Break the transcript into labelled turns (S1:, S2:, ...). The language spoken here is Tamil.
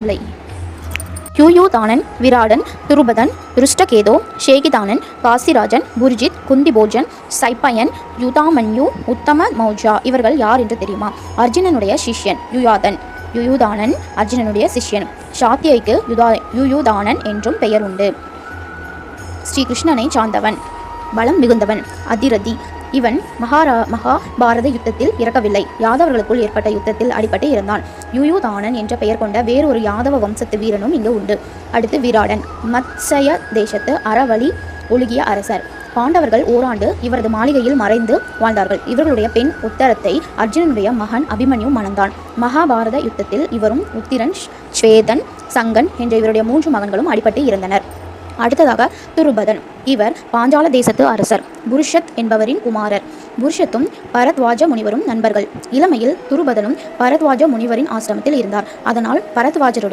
S1: இல்லை. யூயுதானன், விராடன், துருபதன், ருஷ்டகேதோ, ஷேகிதானன், காசிராஜன், புர்ஜித், குந்திபோஜன், சைப்பயன், யுதாமன்யு, உத்தம மௌஜா இவர்கள் யார் என்று தெரியுமா? அர்ஜுனனுடைய சிஷ்யன் யுயுதானன் அர்ஜுனனுடைய சிஷ்யன். சாத்தியைக்கு யுயுதானன் என்றும் பெயர் உண்டு. ஸ்ரீகிருஷ்ணனை சார்ந்தவன், பலம் மிகுந்தவன், அதிரதி. இவன் மகாபாரத யுத்தத்தில் இறக்கவில்லை. யாதவர்களுக்குள் ஏற்பட்ட யுத்தத்தில் அடிபட்டு இறந்தான். யுயுதானன் என்ற பெயர் கொண்ட வேறொரு யாதவ வம்சத்து வீரனும் இங்கு உண்டு. அடுத்து விராடன், மத்சய தேசத்து அறவழி ஒழுகிய அரசர். பாண்டவர்கள் ஓராண்டு இவரது மாளிகையில் மறைந்து வாழ்ந்தார்கள். இவர்களுடைய பெண் உத்தரத்தை அர்ஜுனனுடைய மகன் அபிமன்யு மணந்தான். மகாபாரத யுத்தத்தில் இவரும் உத்திரன், ஸ்வேதன், சங்கன் என்ற இவருடைய 3 மகன்களும் அடிபட்டு இறந்தனர். அடுத்ததாக துருபதன். இவர் பாஞ்சால தேசத்து அரசர். புருஷத் என்பவரின் குமாரர். புருஷத்தும் பரத்வாஜ முனிவரும் நண்பர்கள். இளமையில் துருபதனும் பரத்வாஜ முனிவரின் ஆசிரமத்தில் இருந்தார். அதனால் பரத்வாஜருடைய